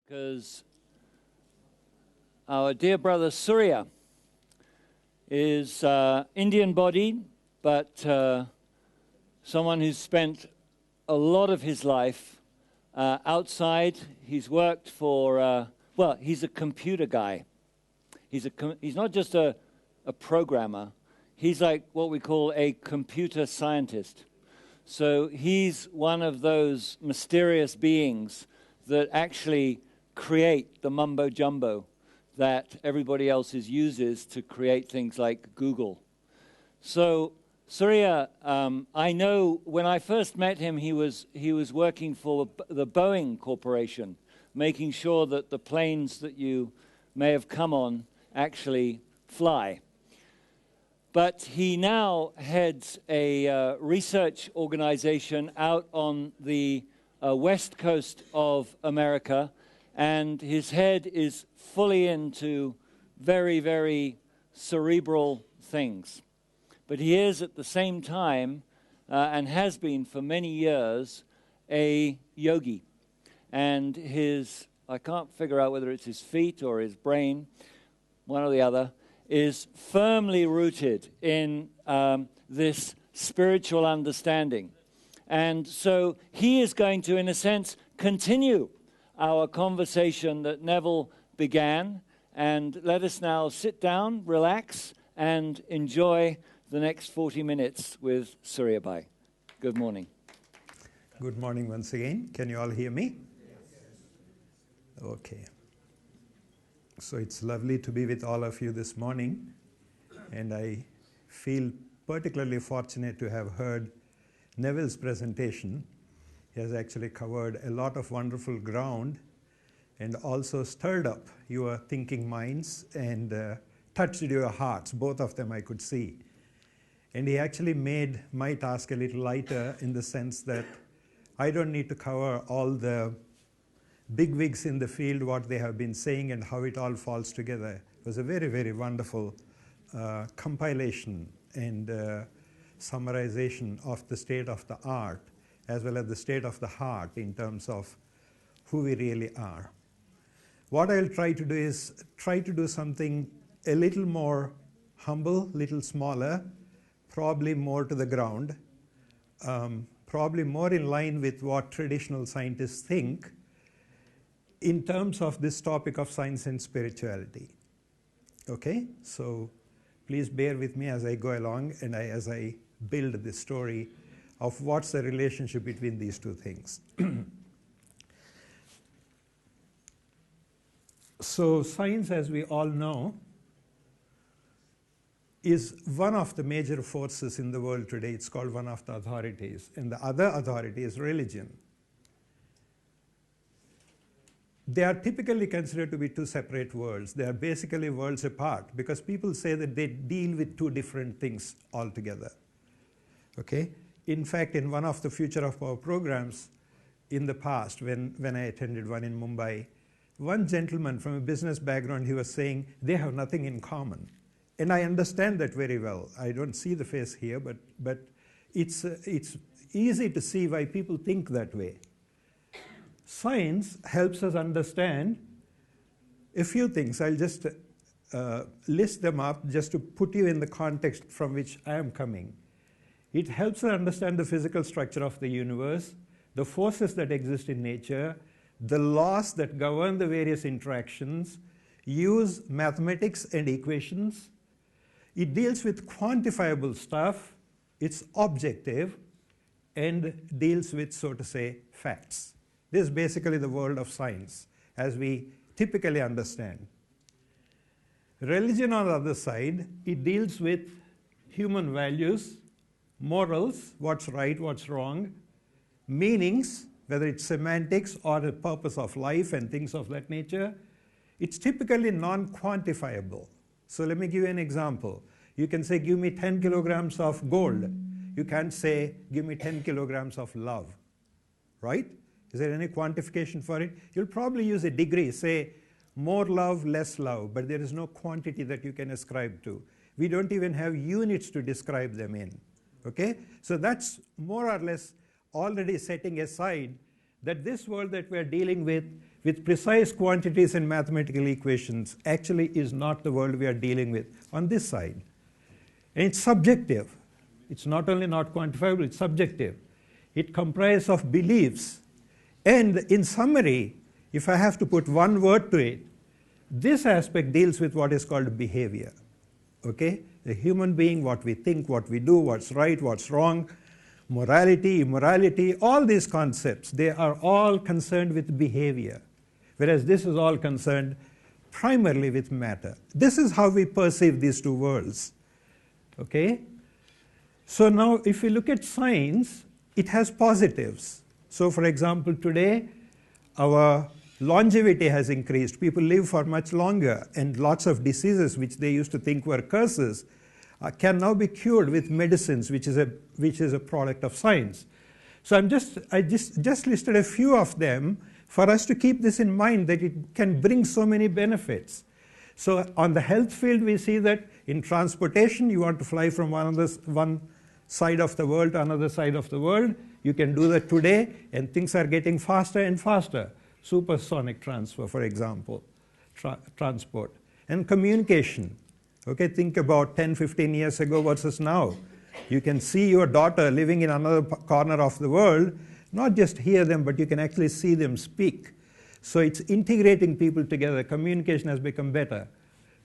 because our dear brother Surya is Indian-bodied, but someone who's spent a lot of his life outside. He's worked for, well, he's a computer guy. He's not just a programmer. He's like what we call a computer scientist. So he's one of those mysterious beings that actually create the mumbo-jumbo that everybody else uses to create things like Google. So Surya, I know when I first met him, he was working for the Boeing Corporation, making sure that the planes that you may have come on actually fly. But he now heads a research organization out on the west coast of America, and his head is fully into very, very cerebral things. But he is at the same time, and has been for many years, a yogi. And I can't figure out whether it's his feet or his brain, one or the other, is firmly rooted in this spiritual understanding. And so he is going to, in a sense, continue our conversation that Neville began. And let us now sit down, relax, and enjoy the next 40 minutes with Surya Bhai. Good morning. Good morning once again. Can you all hear me? Yes. Okay. So it's lovely to be with all of you this morning, and I feel particularly fortunate to have heard Neville's presentation. He has actually covered a lot of wonderful ground and also stirred up your thinking minds and touched your hearts, both of them I could see. And he actually made my task a little lighter in the sense that I don't need to cover all the bigwigs in the field, what they have been saying and how it all falls together. It was a very, very wonderful compilation and summarization of the state of the art as well as the state of the heart in terms of who we really are. What I'll try to do is try to do something a little more humble, little smaller, probably more to the ground, probably more in line with what traditional scientists think in terms of this topic of science and spirituality. Okay, so please bear with me as I go along and as I build the story of what's the relationship between these two things. So science, as we all know, is one of the major forces in the world today. It's called one of the authorities, and the other authority is religion. They are typically considered to be two separate worlds. They are basically worlds apart because people say that they deal with two different things altogether. Okay? In fact, in one of the Future of Power programs in the past, when I attended one in Mumbai, one gentleman from a business background, he was saying they have nothing in common. And I understand that very well. I don't see the face here, but it's easy to see why people think that way. Science helps us understand a few things. I'll just list them up just to put you in the context from which I am coming. It helps us understand the physical structure of the universe, the forces that exist in nature, the laws that govern the various interactions, use mathematics and equations. It deals with quantifiable stuff, it's objective, and deals with, so to say, facts. This is basically the world of science, as we typically understand. Religion, on the other side, it deals with human values, morals, what's right, what's wrong, meanings, whether it's semantics or the purpose of life and things of that nature. It's typically non-quantifiable. So let me give you an example. You can say, give me 10 kilograms of gold. You can't say, give me 10 kilograms of love, right? Is there any quantification for it? You'll probably use a degree, say more love, less love, but there is no quantity that you can ascribe to. We don't even have units to describe them in, okay? So that's more or less already setting aside that this world that we're dealing with with precise quantities and mathematical equations actually is not the world we are dealing with on this side. And it's subjective. It's not only not quantifiable, it's subjective. It comprises of beliefs. And in summary, if I have to put one word to it, this aspect deals with what is called behavior. Okay? The human being, what we think, what we do, what's right, what's wrong, morality, immorality, all these concepts, they are all concerned with behavior. Whereas this is all concerned primarily with matter. This is how we perceive these two worlds. Okay? So now if we look at science, it has positives. So for example, today our longevity has increased. People live for much longer, and lots of diseases which they used to think were curses can now be cured with medicines, which is a product of science. So I just listed a few of them for us to keep this in mind, that it can bring so many benefits. So on the health field, we see that in transportation, you want to fly from one side of the world to another side of the world. You can do that today, and things are getting faster and faster. Supersonic transfer, for example, transport. And communication. Okay, think about 10, 15 years ago versus now. You can see your daughter living in another corner of the world, not just hear them, but you can actually see them speak. So it's integrating people together. Communication has become better.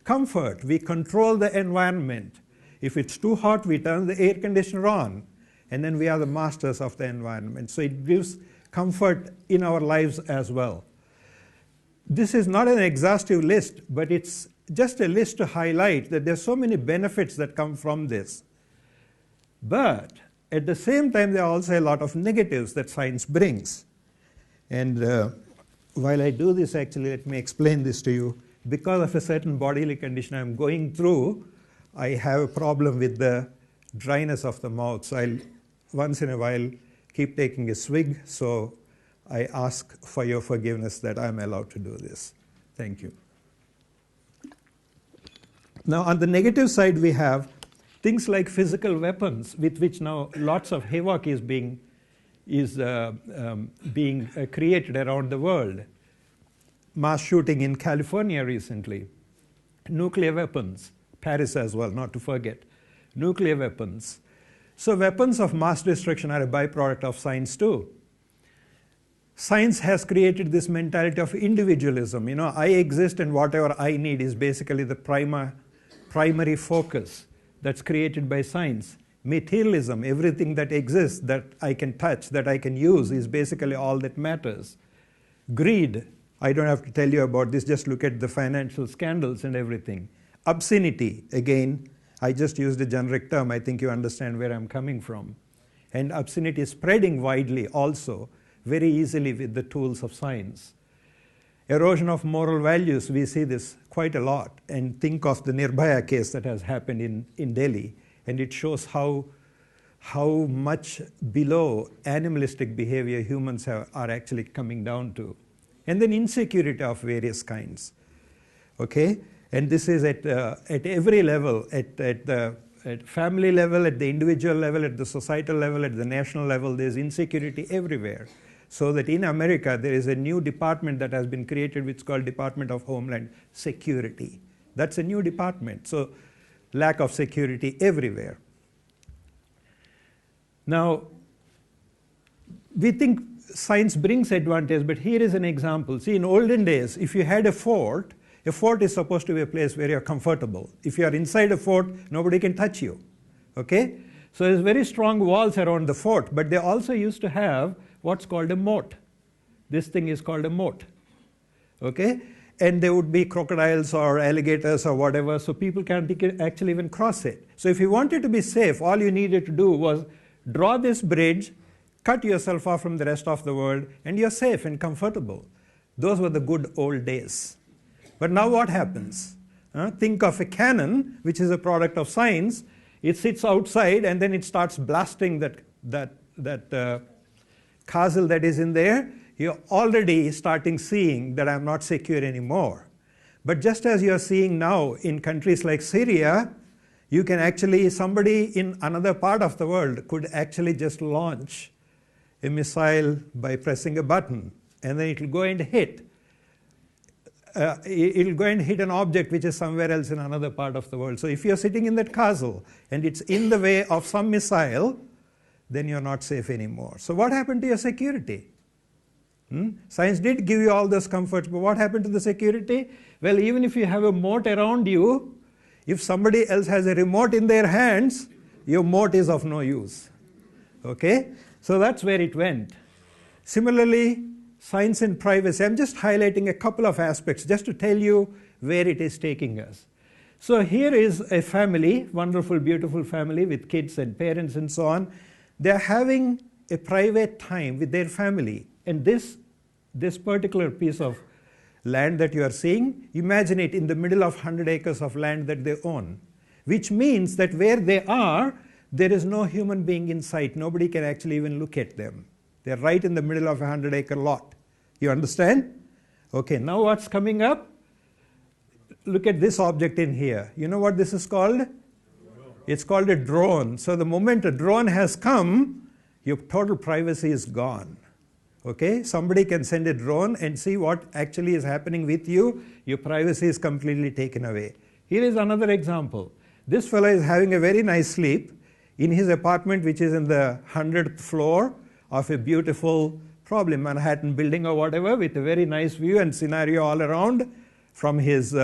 Comfort, we control the environment. If it's too hot, we turn the air conditioner on, and then we are the masters of the environment. So it gives comfort in our lives as well. This is not an exhaustive list, but it's just a list to highlight that there's so many benefits that come from this. But at the same time, there are also a lot of negatives that science brings. And while I do this, actually, let me explain this to you. Because of a certain bodily condition I'm going through, I have a problem with the dryness of the mouth. So I'll once in a while keep taking a swig. So I ask for your forgiveness that I'm allowed to do this. Thank you. Now, on the negative side, we have things like physical weapons, with which now lots of havoc is being created around the world. Mass shooting in California recently. Nuclear weapons. Paris as well, not to forget. Nuclear weapons. So weapons of mass destruction are a byproduct of science too. Science has created this mentality of individualism. You know, I exist and whatever I need is basically the primary focus that's created by science. Materialism, everything that exists that I can touch, that I can use, is basically all that matters. Greed, I don't have to tell you about this, just look at the financial scandals and everything. Obscenity, again, I just used a generic term, I think you understand where I'm coming from. And obscenity is spreading widely also, very easily with the tools of science. Erosion of moral values, we see this quite a lot. And think of the Nirbhaya case that has happened in Delhi. And it shows how much below animalistic behavior humans are actually coming down to. And then insecurity of various kinds. Okay? And this is at every level, at family level, at the individual level, at the societal level, at the national level, there's insecurity everywhere. So that in America, there is a new department that has been created, which is called Department of Homeland Security. That's a new department. So lack of security everywhere. Now, we think science brings advantage, but here is an example. See, in olden days, if you had a fort is supposed to be a place where you're comfortable. If you are inside a fort, nobody can touch you. Okay? So there's very strong walls around the fort, but they also used to have what's called a moat. This thing is called a moat. Okay? And there would be crocodiles or alligators or whatever, so people can't actually even cross it. So if you wanted to be safe, all you needed to do was draw this bridge, cut yourself off from the rest of the world, and you're safe and comfortable. Those were the good old days. But now what happens? Think of a cannon, which is a product of science. It sits outside, and then it starts blasting that castle that is in there. You're already starting seeing that I'm not secure anymore. But just as you're seeing now in countries like Syria, you can actually, somebody in another part of the world could actually just launch a missile by pressing a button, and then it will go and hit. it'll go and hit an object which is somewhere else in another part of the world. So if you're sitting in that castle and it's in the way of some missile, then you're not safe anymore. So what happened to your security? Science did give you all those comforts, but what happened to the security? Well, even if you have a moat around you, if somebody else has a remote in their hands, your moat is of no use. Okay? So that's where it went. Similarly, science and privacy. I'm just highlighting a couple of aspects just to tell you where it is taking us. So here is a family, wonderful, beautiful family with kids and parents and so on. They're having a private time with their family. And this particular piece of land that you are seeing, imagine it in the middle of 100 acres of land that they own, which means that where they are, there is no human being in sight. Nobody can actually even look at them. They're right in the middle of a 100-acre lot. You understand? Okay, now what's coming up? Look at this object in here. You know what this is called? It's called a drone. So the moment a drone has come, your total privacy is gone. Okay? Somebody can send a drone and see what actually is happening with you. Your privacy is completely taken away. Here is another example. This fellow is having a very nice sleep in his apartment, which is in the 100th floor of a beautiful, probably Manhattan building or whatever, with a very nice view and scenario all around from his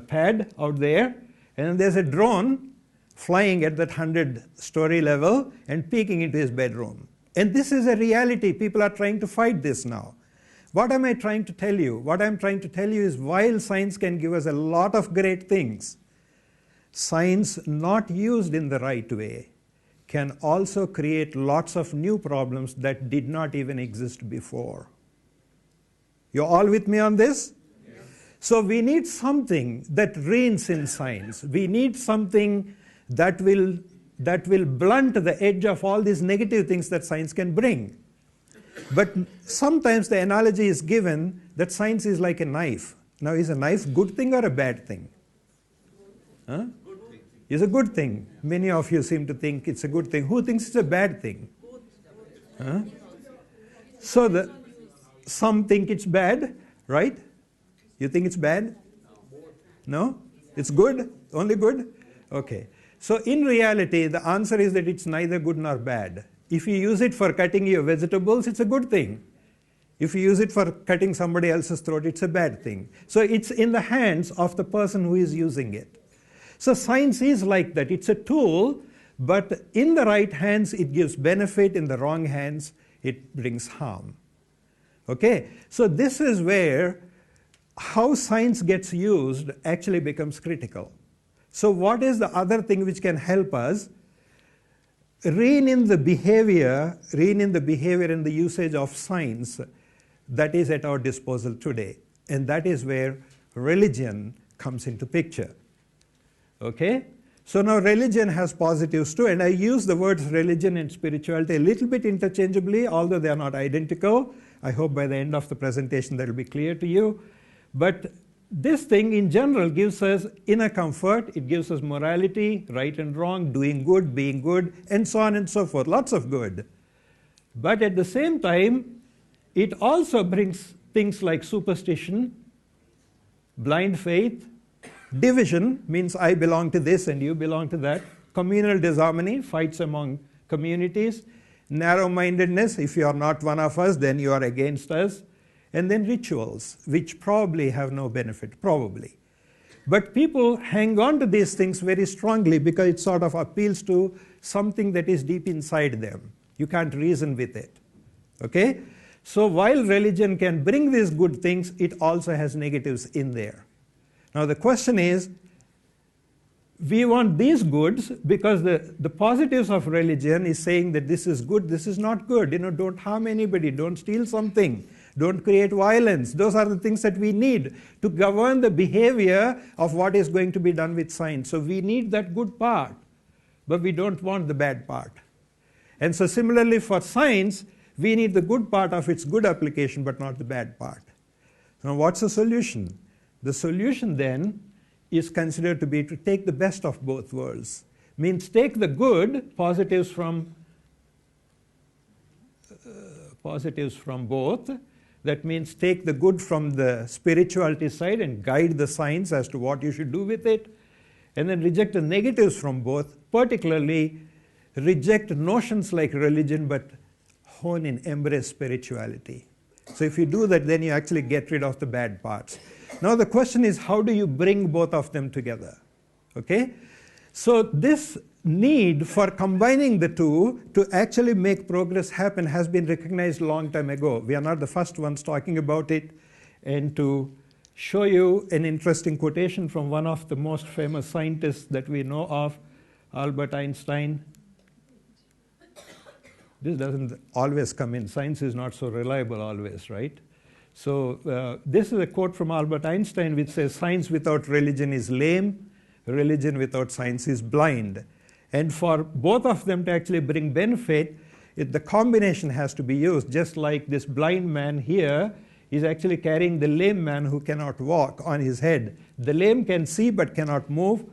pad out there. And there's a drone flying at that 100-story level and peeking into his bedroom. And this is a reality. People are trying to fight this now. What am I trying to tell you? What I'm trying to tell you is while science can give us a lot of great things, science not used in the right way can also create lots of new problems that did not even exist before. You're all with me on this? Yes. So we need something that reigns in science. We need something that will blunt the edge of all these negative things that science can bring. But sometimes the analogy is given that science is like a knife. Now, is a knife a good thing or a bad thing? Huh? It's a good thing. Many of you seem to think it's a good thing. Who thinks it's a bad thing? Huh? So some think it's bad, right? You think it's bad? No? It's good? Only good? Okay. So in reality, the answer is that it's neither good nor bad. If you use it for cutting your vegetables, it's a good thing. If you use it for cutting somebody else's throat, it's a bad thing. So it's in the hands of the person who is using it. So science is like that. It's a tool, but in the right hands, it gives benefit. In the wrong hands, it brings harm. Okay? So this is where how science gets used actually becomes critical. So what is the other thing which can help us rein in the behavior and the usage of science that is at our disposal today? And that is where religion comes into picture. Okay? So now religion has positives too, and I use the words religion and spirituality a little bit interchangeably, although they are not identical. I hope by the end of the presentation that will be clear to you. But this thing in general gives us inner comfort, it gives us morality, right and wrong, doing good, being good, and so on and so forth, lots of good. But at the same time, it also brings things like superstition, blind faith, division, means I belong to this and you belong to that, communal disharmony, fights among communities, narrow-mindedness, if you are not one of us, then you are against us, and then rituals, which probably have no benefit, probably. But people hang on to these things very strongly because it sort of appeals to something that is deep inside them. You can't reason with it. Okay? So while religion can bring these good things, it also has negatives in there. Now the question is, we want these goods because the positives of religion is saying that this is good, this is not good. Don't harm anybody, don't steal something, don't create violence. Those are the things that we need to govern the behavior of what is going to be done with science. So we need that good part, but we don't want the bad part. And so similarly for science, we need the good part of its good application, but not the bad part. Now what's the solution? The solution then is considered to be to take the best of both worlds. Means take the good, positives from both, That means take the good from the spirituality side and guide the science as to what you should do with it, and then reject the negatives from both, particularly reject notions like religion, but hone and embrace spirituality. So if you do that, then you actually get rid of the bad parts. Now the question is, how do you bring both of them together? Okay? So this need for combining the two to actually make progress happen has been recognized a long time ago. We are not the first ones talking about it. And to show you an interesting quotation from one of the most famous scientists that we know of, Albert Einstein. This doesn't always come in. Science is not so reliable always, right? So this is a quote from Albert Einstein which says, "Science without religion is lame. Religion without science is blind." And for both of them to actually bring benefit, the combination has to be used. Just like this blind man here is actually carrying the lame man who cannot walk on his head. The lame can see but cannot move.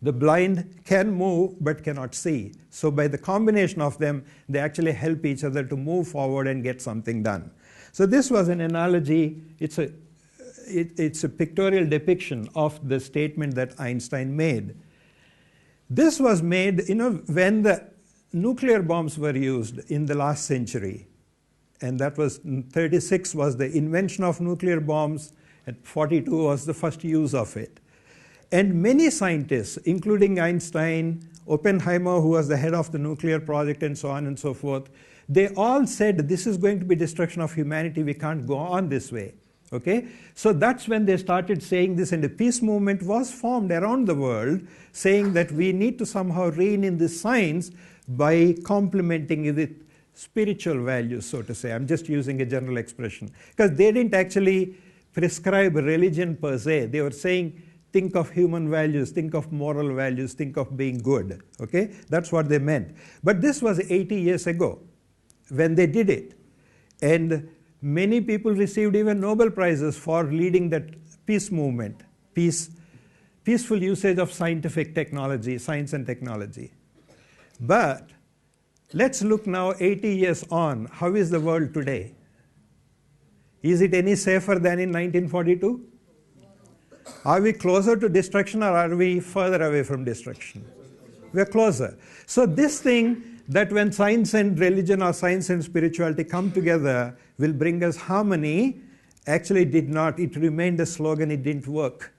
The blind can move but cannot see. So by the combination of them, they actually help each other to move forward and get something done. So this was an analogy. It's a pictorial depiction of the statement that Einstein made. This was made, when the nuclear bombs were used in the last century. And that was, 1936 was the invention of nuclear bombs, and 1942 was the first use of it. And many scientists, including Einstein, Oppenheimer, who was the head of the nuclear project, and so on and so forth, they all said this is going to be destruction of humanity. We can't go on this way. Okay? So that's when they started saying this, and a peace movement was formed around the world saying that we need to somehow rein in this science by complementing it with spiritual values, so to say. I'm just using a general expression. Because they didn't actually prescribe religion per se. They were saying, think of human values, think of moral values, think of being good. Okay? That's what they meant. But this was 80 years ago when they did it. And many people received even Nobel Prizes for leading that peace movement, peaceful usage of scientific technology, science and technology. But let's look now 80 years on. How is the world today? Is it any safer than in 1942? Are we closer to destruction, or are we further away from destruction? We're closer. So this thing that when science and religion or science and spirituality come together will bring us harmony, actually did not. It remained a slogan. It didn't work.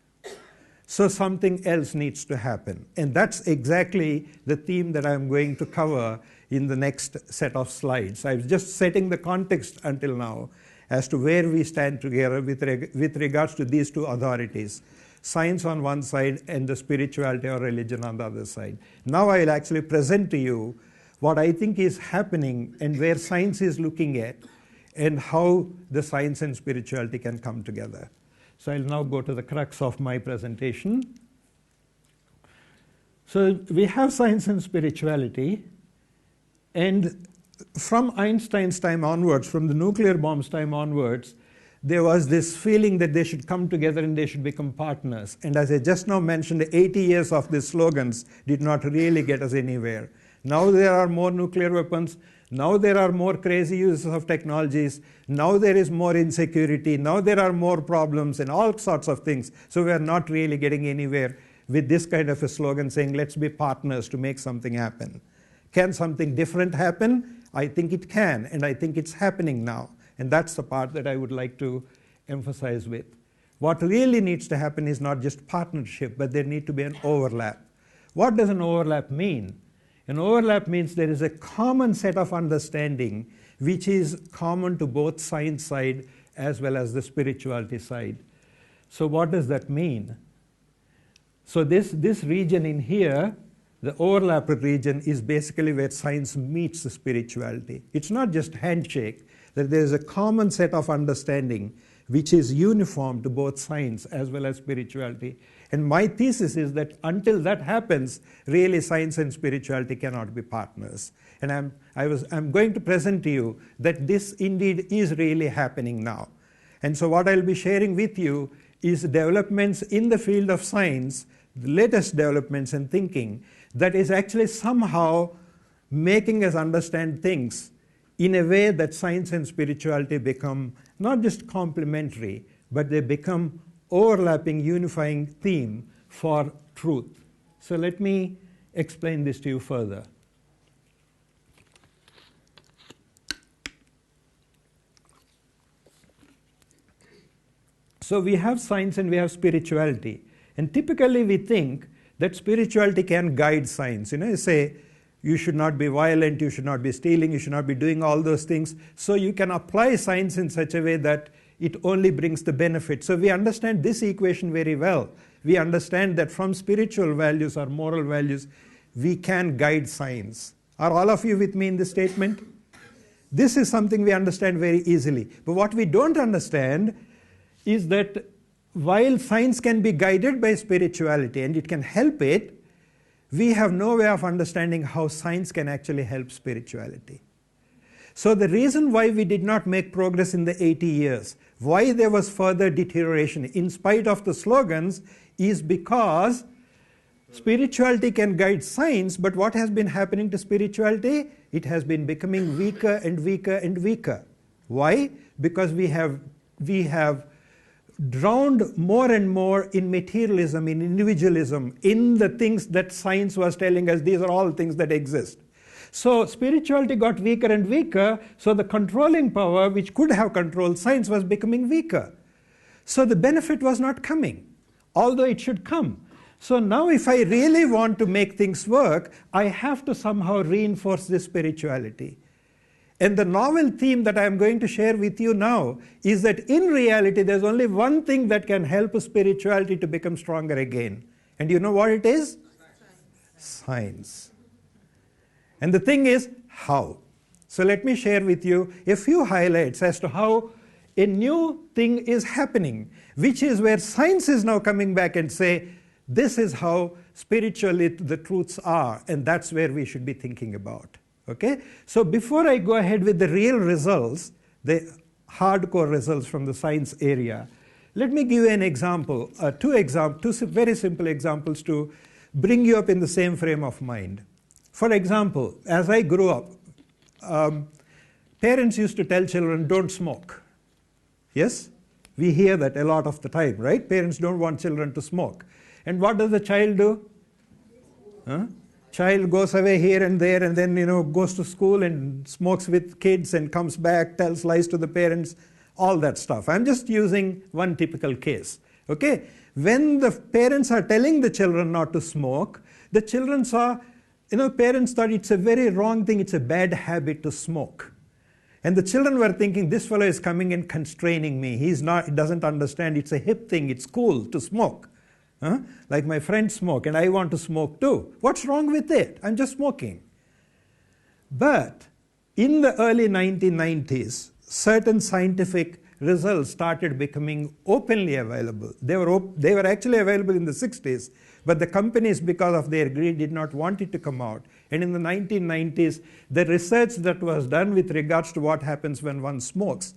So something else needs to happen. And that's exactly the theme that I'm going to cover in the next set of slides. I was just setting the context until now as to where we stand together with regards to these two authorities, science on one side and the spirituality or religion on the other side. Now I'll actually present to you what I think is happening and where science is looking at and how the science and spirituality can come together. So I'll now go to the crux of my presentation. So we have science and spirituality, and from Einstein's time onwards, from the nuclear bombs time onwards, there was this feeling that they should come together and they should become partners. And as I just now mentioned, 80 years of these slogans did not really get us anywhere. Now there are more nuclear weapons. Now there are more crazy uses of technologies. Now there is more insecurity. Now there are more problems and all sorts of things. So we are not really getting anywhere with this kind of a slogan saying, let's be partners to make something happen. Can something different happen? I think it can, and I think it's happening now. And that's the part that I would like to emphasize with. What really needs to happen is not just partnership, but there need to be an overlap. What does an overlap mean? An overlap means there is a common set of understanding which is common to both science side as well as the spirituality side. So what does that mean? So this region in here, the overlap region, is basically where science meets the spirituality. It's not just handshake, that there is a common set of understanding which is uniform to both science as well as spirituality. And my thesis is that until that happens, really science and spirituality cannot be partners. And I'm going to present to you that this indeed is really happening now. And so what I'll be sharing with you is developments in the field of science, the latest developments in thinking, that is actually somehow making us understand things in a way that science and spirituality become not just complementary, but they become overlapping, unifying theme for truth. So let me explain this to you further. So we have science and we have spirituality. And typically we think that spirituality can guide science. You say, you should not be violent, you should not be stealing, you should not be doing all those things. So you can apply science in such a way that it only brings the benefit. So we understand this equation very well. We understand that from spiritual values or moral values, we can guide science. Are all of you with me in this statement? This is something we understand very easily. But what we don't understand is that while science can be guided by spirituality and it can help it, we have no way of understanding how science can actually help spirituality. So the reason why we did not make progress in the 80 years, why there was further deterioration in spite of the slogans, is because spirituality can guide science, but what has been happening to spirituality? It has been becoming weaker and weaker and weaker. Why? Because we have drowned more and more in materialism, in individualism, in the things that science was telling us these are all things that exist. So spirituality got weaker and weaker, so the controlling power which could have controlled science was becoming weaker. So the benefit was not coming, although it should come. So now if I really want to make things work, I have to somehow reinforce this spirituality. And the novel theme that I am going to share with you now is that in reality there's only one thing that can help spirituality to become stronger again. And you know what it is? Science. And the thing is, how? So let me share with you a few highlights as to how a new thing is happening, which is where science is now coming back and say, this is how spiritually the truths are, and that's where we should be thinking about. Okay? So before I go ahead with the real results, the hardcore results from the science area, let me give you an example, two very simple examples to bring you up in the same frame of mind. For example, as I grew up, parents used to tell children, don't smoke. Yes? We hear that a lot of the time, right? Parents don't want children to smoke. And what does the child do? Child goes away here and there and then goes to school and smokes with kids and comes back, tells lies to the parents, all that stuff. I'm just using one typical case. Okay? When the parents are telling the children not to smoke, the children saw, parents thought it's a very wrong thing, it's a bad habit to smoke. And the children were thinking, this fellow is coming and constraining me. He doesn't understand, it's a hip thing, it's cool to smoke. Like my friends smoke and I want to smoke too. What's wrong with it? I'm just smoking. But in the early 1990s, certain scientific results started becoming openly available. They were actually available in the 60s, but the companies, because of their greed, did not want it to come out. And in the 1990s, the research that was done with regards to what happens when one smokes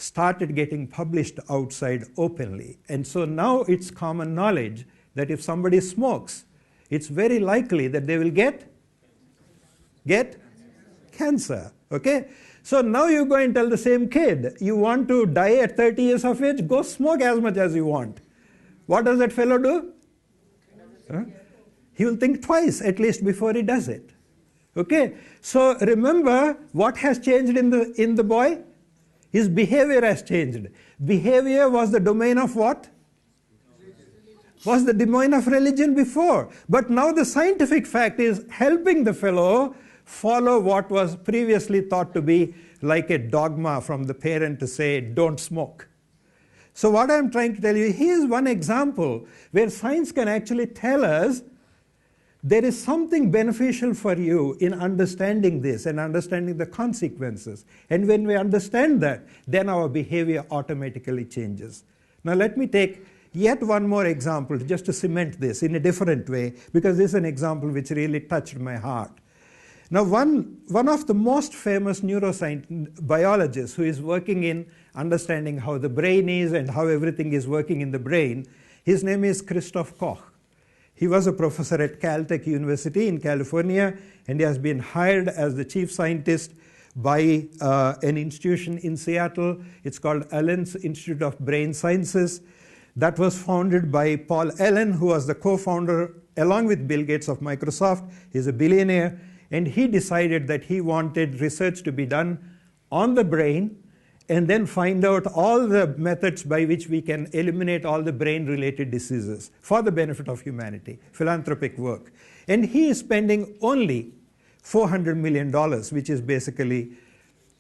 started getting published outside openly. And so now it's common knowledge that if somebody smokes, it's very likely that they will get cancer. Okay? So now you go and tell the same kid, you want to die at 30 years of age, go smoke as much as you want. What does that fellow do? He will think twice at least before he does it. Okay? So remember what has changed in the boy? His behavior has changed. Behavior was the domain of what? Was the domain of religion before. But now the scientific fact is helping the fellow follow what was previously thought to be like a dogma from the parent to say, don't smoke. So what I'm trying to tell you, here's one example where science can actually tell us there is something beneficial for you in understanding this and understanding the consequences. And when we understand that, then our behavior automatically changes. Now let me take yet one more example just to cement this in a different way, because this is an example which really touched my heart. Now one of the most famous biologists who is working in understanding how the brain is and how everything is working in the brain, his name is Christoph Koch. He was a professor at Caltech University in California, and he has been hired as the chief scientist by an institution in Seattle. It's called Allen's Institute of Brain Sciences. That was founded by Paul Allen, who was the co-founder along with Bill Gates of Microsoft. He's a billionaire. And he decided that he wanted research to be done on the brain and then find out all the methods by which we can eliminate all the brain-related diseases for the benefit of humanity, philanthropic work. And he is spending only $400 million, which is basically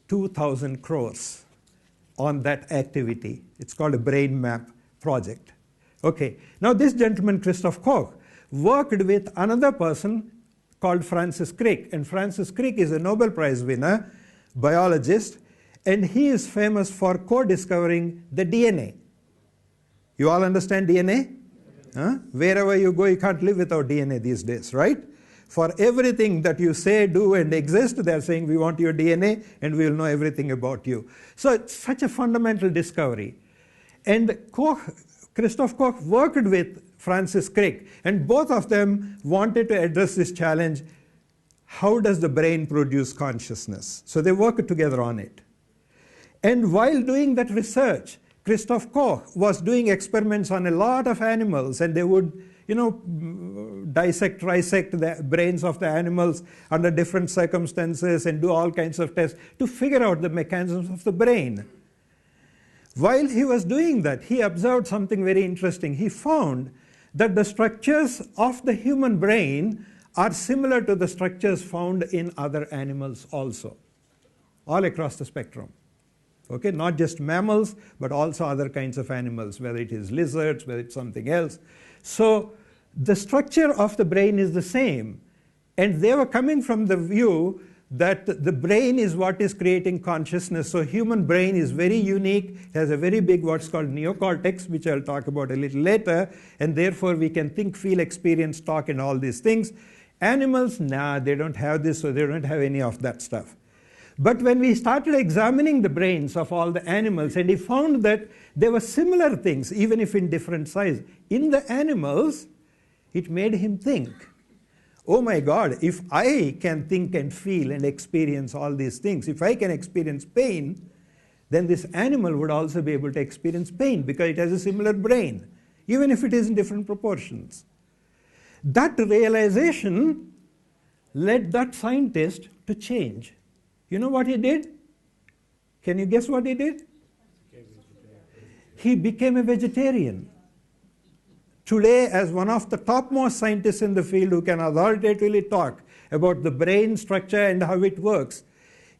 2,000 crores on that activity. It's called a brain map project. Okay, now this gentleman, Christoph Koch, worked with another person called Francis Crick. And Francis Crick is a Nobel Prize winner, biologist, and he is famous for co-discovering the DNA. You all understand DNA? Huh? Wherever you go, you can't live without DNA these days, right? For everything that you say, do, and exist, they're saying, we want your DNA, and we'll know everything about you. So it's such a fundamental discovery. And Christoph Koch worked with Francis Crick, and both of them wanted to address this challenge: how does the brain produce consciousness? So they worked together on it. And while doing that research, Christoph Koch was doing experiments on a lot of animals, and they would, dissect, trisect the brains of the animals under different circumstances and do all kinds of tests to figure out the mechanisms of the brain. While he was doing that, he observed something very interesting. He found that the structures of the human brain are similar to the structures found in other animals also, all across the spectrum. Okay, not just mammals, but also other kinds of animals, whether it is lizards, whether it's something else. So the structure of the brain is the same. And they were coming from the view that the brain is what is creating consciousness. So human brain is very unique, has a very big what's called neocortex, which I'll talk about a little later, and therefore we can think, feel, experience, talk, and all these things. Animals, they don't have this, so they don't have any of that stuff. But when we started examining the brains of all the animals, and he found that there were similar things, even if in different size, in the animals, it made him think, oh my God, if I can think and feel and experience all these things, if I can experience pain, then this animal would also be able to experience pain because it has a similar brain, even if it is in different proportions. That realization led that scientist to change. You know what he did? Can you guess what he did? He became a vegetarian. Today, as one of the topmost scientists in the field who can authoritatively talk about the brain structure and how it works,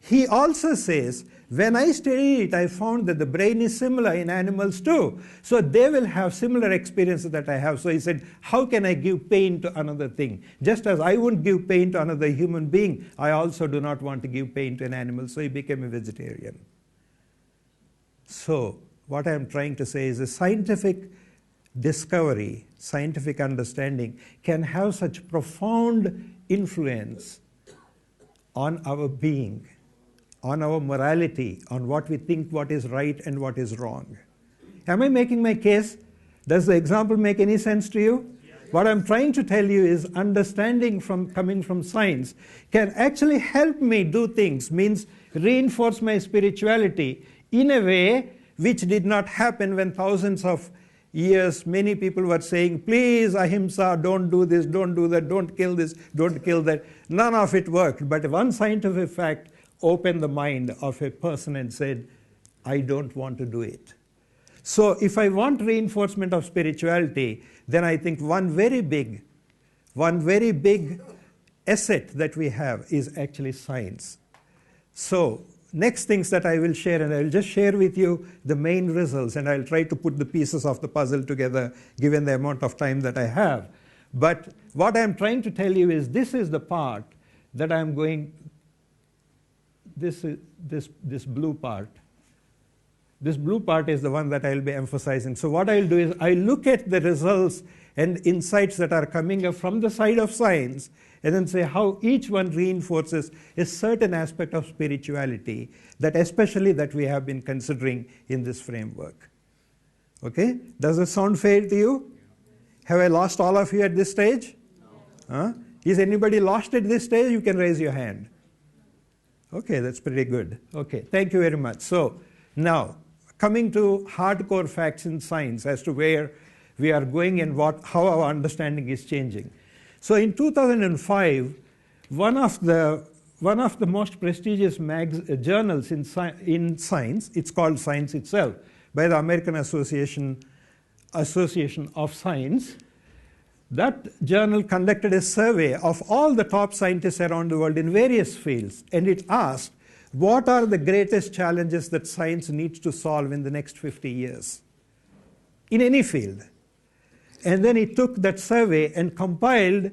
he also says, when I studied it, I found that the brain is similar in animals too. So they will have similar experiences that I have. So he said, how can I give pain to another thing? Just as I wouldn't give pain to another human being, I also do not want to give pain to an animal. So he became a vegetarian. So what I'm trying to say is a scientific discovery, scientific understanding can have such profound influence on our being, on our morality, on what we think what is right and what is wrong. Am I making my case? Does the example make any sense to you? Yes. What I'm trying to tell you is understanding coming from science can actually help me do things, means reinforce my spirituality in a way which did not happen when thousands of years many people were saying, please, ahimsa, don't do this, don't do that, don't kill this, don't kill that. None of it worked. But one scientific fact opened the mind of a person and said, I don't want to do it. So if I want reinforcement of spirituality, then I think one very big asset that we have is actually science. So next things that I will share, and I will just share with you the main results, and I'll try to put the pieces of the puzzle together given the amount of time that I have. But what I'm trying to tell you is this is the part that I'm going. This blue part. This blue part is the one that I'll be emphasizing. So what I'll do is I look at the results and insights that are coming up from the side of science and then say how each one reinforces a certain aspect of spirituality that especially that we have been considering in this framework. Okay? Does it sound fair to you? Have I lost all of you at this stage? No. Is anybody lost at this stage? You can raise your hand. Okay, that's pretty good. Okay, thank you very much. So now, coming to hardcore facts in science as to where we are going and how our understanding is changing. So in 2005, one of the most prestigious journals in science, it's called Science itself, by the American Association of Science. That journal conducted a survey of all the top scientists around the world in various fields, and it asked, what are the greatest challenges that science needs to solve in the next 50 years in any field? And then it took that survey and compiled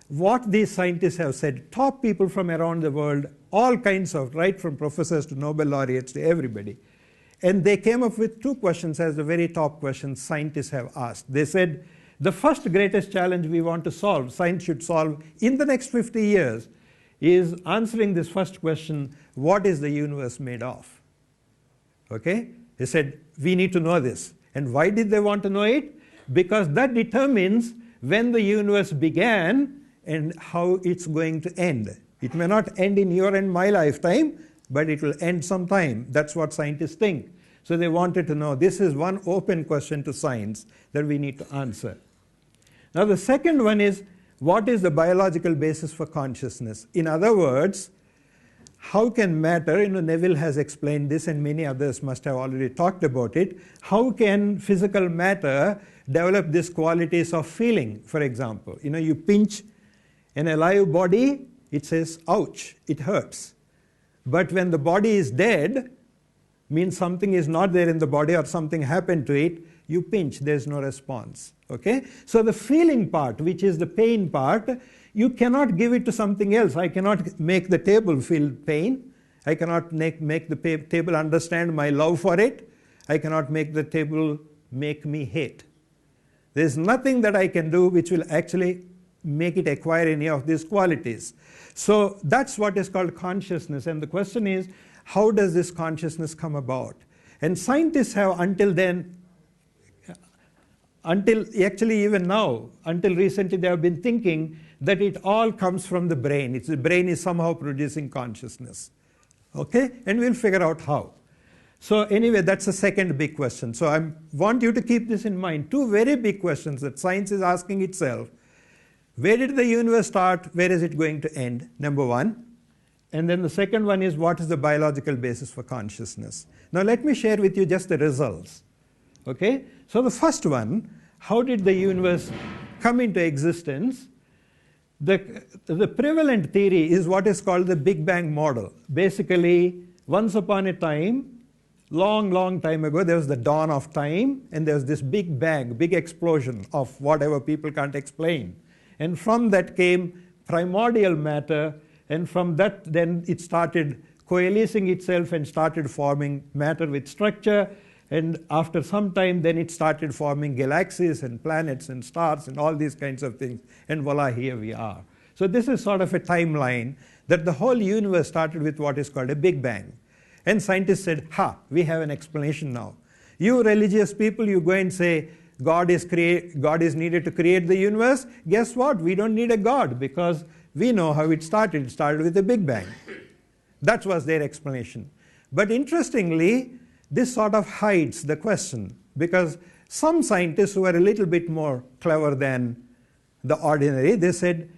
what these scientists have said, top people from around the world, all kinds of, right from professors to Nobel laureates to everybody. And they came up with two questions as the very top questions scientists have asked. They said, the first greatest challenge we want to solve, science should solve in the next 50 years, is answering this first question, what is the universe made of? Okay? They said, we need to know this. And why did they want to know it? Because that determines when the universe began and how it's going to end. It may not end in your and my lifetime, but it will end sometime. That's what scientists think. So they wanted to know, this is one open question to science that we need to answer. Now the second one is, what is the biological basis for consciousness? In other words, how can matter, Neville has explained this and many others must have already talked about it, how can physical matter develop these qualities of feeling, for example? You pinch an alive body, it says, ouch, it hurts. But when the body is dead, means something is not there in the body or something happened to it, you pinch, there's no response. Okay? So the feeling part, which is the pain part, you cannot give it to something else. I cannot make the table feel pain. I cannot make the table understand my love for it. I cannot make the table make me hate. There's nothing that I can do which will actually make it acquire any of these qualities. So that's what is called consciousness. And the question is, how does this consciousness come about? And scientists have until actually even now, until recently, they have been thinking that it all comes from the brain. The brain is somehow producing consciousness. Okay? And we'll figure out how. So anyway, that's the second big question. So I want you to keep this in mind. Two very big questions that science is asking itself. Where did the universe start? Where is it going to end? Number one. And then the second one is, what is the biological basis for consciousness? Now let me share with you just the results. Okay? So the first one, how did the universe come into existence? The prevalent theory is what is called the Big Bang model. Basically, once upon a time, long time ago, there was the dawn of time, and there was this big bang, big explosion of whatever people can't explain. And from that came primordial matter, and from that then it started coalescing itself and started forming matter with structure. And after some time, then it started forming galaxies and planets and stars and all these kinds of things. And voila, here we are. So this is sort of a timeline that the whole universe started with what is called a Big Bang. And scientists said, we have an explanation now. You religious people, you go and say, God is needed to create the universe. Guess what? We don't need a God because we know how it started. It started with a Big Bang. That was their explanation. But interestingly, this sort of hides the question, because some scientists who are a little bit more clever than the ordinary, they said,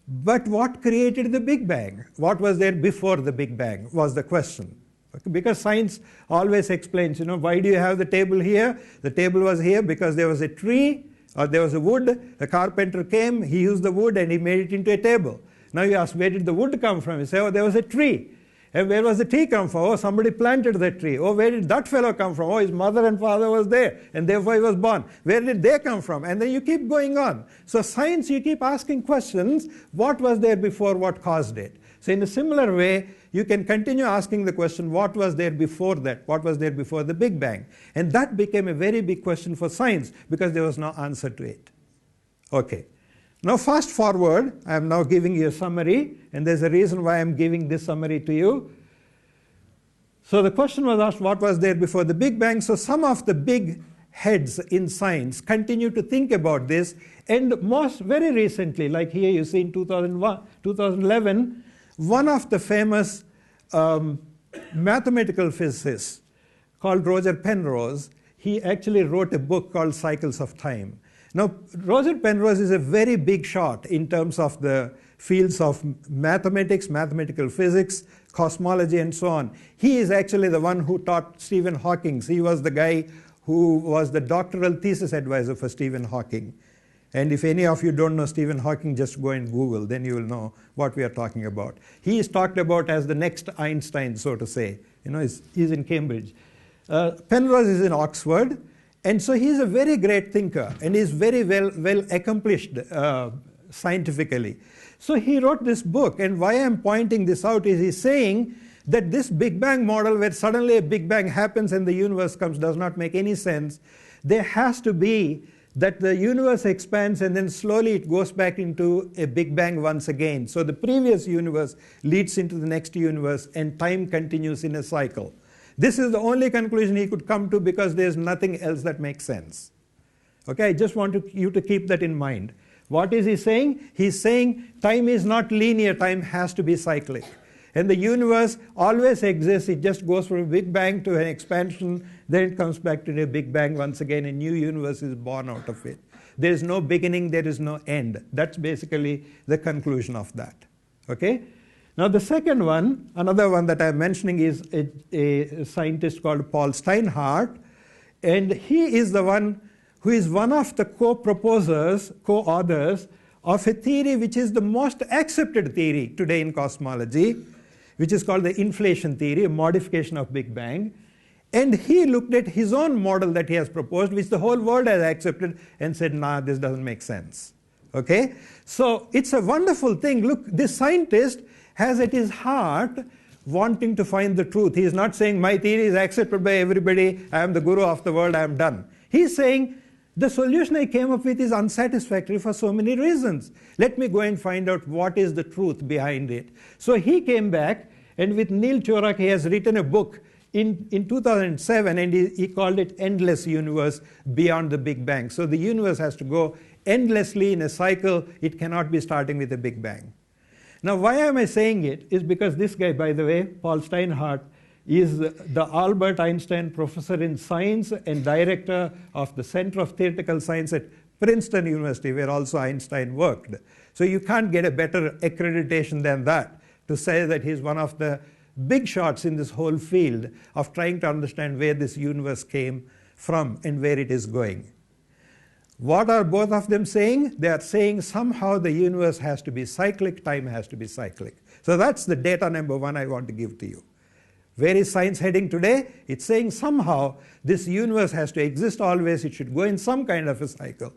but what created the Big Bang? What was there before the Big Bang was the question. Okay? Because science always explains, why do you have the table here? The table was here because there was a tree or there was a wood. The carpenter came, he used the wood and he made it into a table. Now you ask, where did the wood come from? You say, there was a tree. And where was the tree come from? Somebody planted that tree. Where did that fellow come from? His mother and father was there, and therefore he was born. Where did they come from? And then you keep going on. So science, you keep asking questions. What was there before? What caused it? So in a similar way, you can continue asking the question, what was there before that? What was there before the Big Bang? And that became a very big question for science because there was no answer to it. Okay. Now fast forward, I am now giving you a summary, and there's a reason why I'm giving this summary to you. So the question was asked, what was there before the Big Bang? So some of the big heads in science continue to think about this, and very recently, like here you see in 2011, one of the famous mathematical physicist called Roger Penrose. He actually wrote a book called Cycles of Time. Now, Roger Penrose is a very big shot in terms of the fields of mathematics, mathematical physics, cosmology, and so on. He is actually the one who taught Stephen Hawking. He was the guy who was the doctoral thesis advisor for Stephen Hawking. And if any of you don't know Stephen Hawking, just go and Google, then you will know what we are talking about. He is talked about as the next Einstein, so to say. He's in Cambridge. Penrose is in Oxford, and so he's a very great thinker, and he's very well accomplished scientifically. So he wrote this book, and why I'm pointing this out is he's saying that this Big Bang model, where suddenly a Big Bang happens and the universe comes, does not make any sense. There has to be that the universe expands and then slowly it goes back into a Big Bang once again. So the previous universe leads into the next universe and time continues in a cycle. This is the only conclusion he could come to because there's nothing else that makes sense. Okay, I just want you to keep that in mind. What is he saying? He's saying time is not linear, time has to be cyclic. And the universe always exists, it just goes from a Big Bang to an expansion, then it comes back to a Big Bang once again, a new universe is born out of it. There is no beginning, there is no end. That's basically the conclusion of that. Okay? Now the second one, another one that I'm mentioning is a scientist called Paul Steinhardt, and he is the one who is one of the co-proposers, co-authors of a theory which is the most accepted theory today in cosmology, which is called the inflation theory, a modification of Big Bang. And he looked at his own model that he has proposed, which the whole world has accepted, and said, nah, this doesn't make sense. Okay? So it's a wonderful thing. Look, this scientist has at his heart wanting to find the truth. He is not saying, my theory is accepted by everybody, I am the guru of the world, I am done. He's saying, the solution I came up with is unsatisfactory for so many reasons. Let me go and find out what is the truth behind it. So he came back, and with Neil Chorak, he has written a book in 2007, and he called it Endless Universe Beyond the Big Bang. So the universe has to go endlessly in a cycle. It cannot be starting with a Big Bang. Now, why am I saying it? Is because this guy, by the way, Paul Steinhardt, is the Albert Einstein Professor in Science and Director of the Center of Theoretical Science at Princeton University, where also Einstein worked. So you can't get a better accreditation than that to say that he's one of the big shots in this whole field of trying to understand where this universe came from and where it is going. What are both of them saying? They are saying somehow the universe has to be cyclic, time has to be cyclic. So that's the data number one I want to give to you. Where is science heading today? It's saying somehow this universe has to exist always. It should go in some kind of a cycle.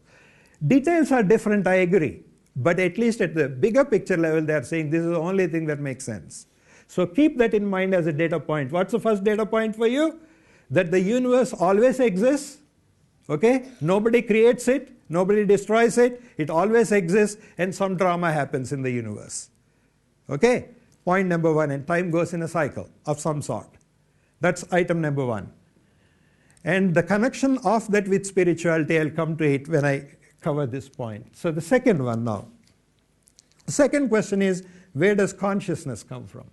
Details are different, I agree. But at least at the bigger picture level, they are saying this is the only thing that makes sense. So keep that in mind as a data point. What's the first data point for you? That the universe always exists. Okay? Nobody creates it. Nobody destroys it. It always exists, and some drama happens in the universe. Okay? Point number one, and time goes in a cycle of some sort. That's item number one. And the connection of that with spirituality, I'll come to it when I cover this point. So the second one now. The second question is, where does consciousness come from?